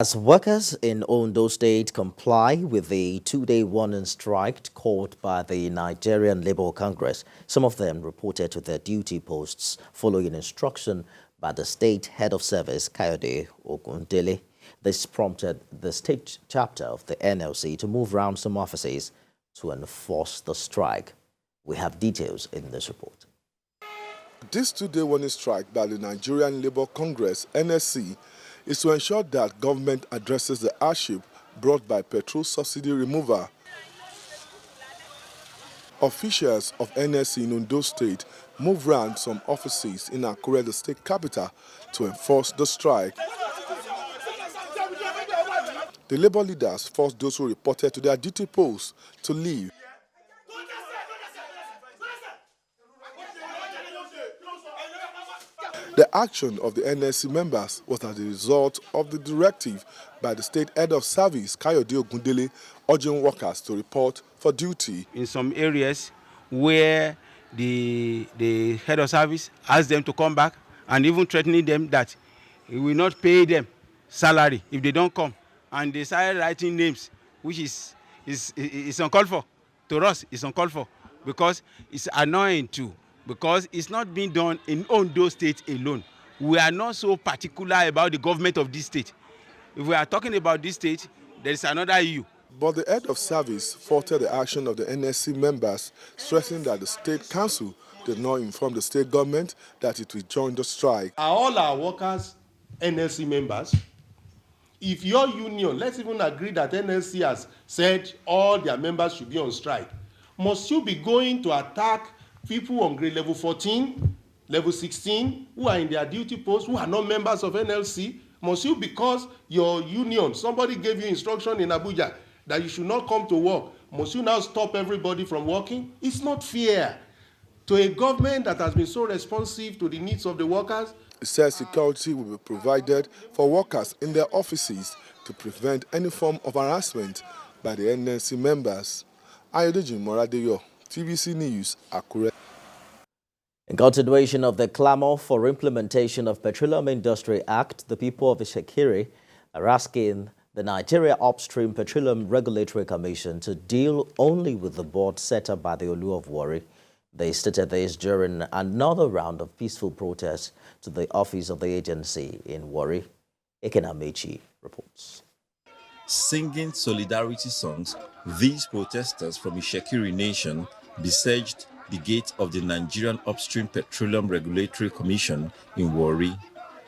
As workers in Ondo State comply with the two-day warning strike called by the Nigerian Labour Congress, some of them reported to their duty posts following instruction by the state head of service, KayodeOgundele. This prompted the state chapter of the NLC to move around some offices to enforce the strike. We have details in this report. This two-day warning strike by the Nigerian Labour Congress, NLC, is to ensure that government addresses the hardship brought by petrol subsidy removal. Officials of NLC in Ondo State moved around some offices in Akure, the state capital, to enforce the strike. The Labour leaders forced those who reported to their duty posts to leave. The action of the NLC members was as a result of the directive by the state head of service, KayodeOgundele, urging workers to report for duty. In some areas where the head of service asked them to come back and even threatening them that he will not pay them salary if they don't come. And they started writing names, which is uncalled for. To us, it's uncalled for because it's annoying too. Because it's not being done in Ondo State alone. We are not so particular about the government of this state. If we are talking about this state, there is another EU. But the head of service faulted the action of the NLC members, stressing that the state council did not inform the state government that it will join the strike. Are all our workers NLC members? If your union, let's even agree that NLC has said all their members should be on strike, must you be going to attack people on grade level 14, level 16, who are in their duty posts, who are not members of NLC? Must you, because your union, somebody gave you instruction in Abuja that you should not come to work, must you now stop everybody from working? It's not fair to a government that has been so responsive to the needs of the workers. It says security will be provided for workers in their offices to prevent any form of harassment by the NLC members. KayodeOgundele, TVC News, Akure. In continuation of the clamor for implementation of Petroleum Industry Act, the people of Ishekiri are asking the Nigeria Upstream Petroleum Regulatory Commission to deal only with the board set up by the Olu of Warri. They stated this during another round of peaceful protests to the office of the agency in Warri. Ekenamechi reports. Singing solidarity songs, these protesters from Ishekiri Nation besieged the gate of the Nigerian Upstream Petroleum Regulatory Commission in Warri.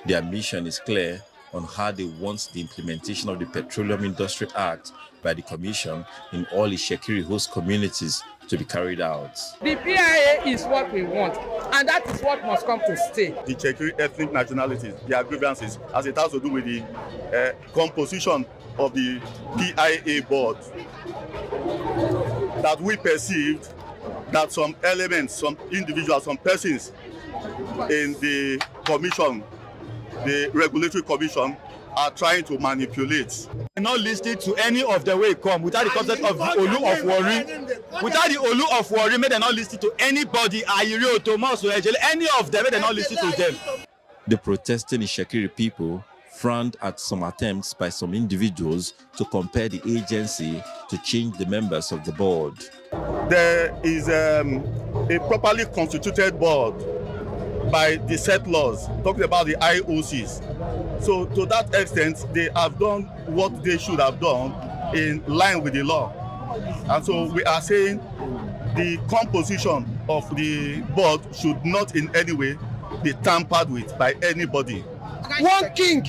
Their mission is clear on how they want the implementation of the Petroleum Industry Act by the Commission in all Ishekiri host communities to be carried out. The PIA is what we want, and that is what must come to stay. The Ishekiri ethnic nationalities, their grievances, as it has to do with the composition of the PIA board, that we perceived that some elements, some individuals, some persons in the commission, the regulatory commission, are trying to manipulate. Not listening to any of the way come without the consent of the Olu of Warri. Without the Olu of Warri, may they not listen to anybody, Ayiri, Thomas, any of them, may they not listen to them. The protesting Ishekiri people frowned at some attempts by some individuals to compel the agency to change the members of the board. There is a properly constituted board by the settlers, talking about the IOCs. So to that extent, they have done what they should have done in line with the law. And so we are saying the composition of the board should not in any way be tampered with by anybody. One king,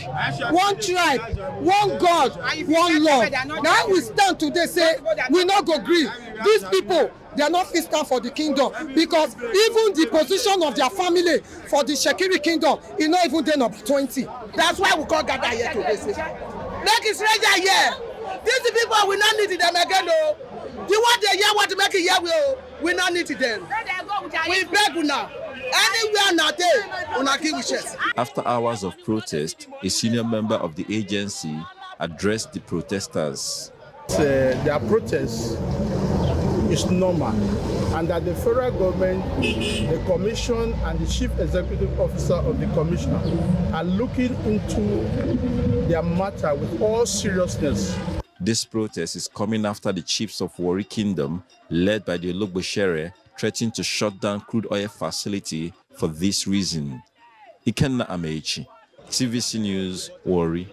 one tribe, one God, one Lord. Now we stand today say we not go agree. These people, they are not fit stand for the kingdom, because even the position of their family for the Ishekiri kingdom is not even there number 20. That's why we can't gather here today. Make it stranger here. These people, we not need them again. No. You want the year, want to make it here, we not need them. We beg you now. Anywhere now there, on our king wishes. After hours of protest, a senior member of the agency addressed the protesters. Their protest is normal, and that the federal government, the commission, and the chief executive officer of the commission are looking into their matter with all seriousness. This protest is coming after the chiefs of Warri Kingdom, led by the Ologboshere, threatened to shut down crude oil facility for this reason. Ikenna Amechi, TVC News, Warri.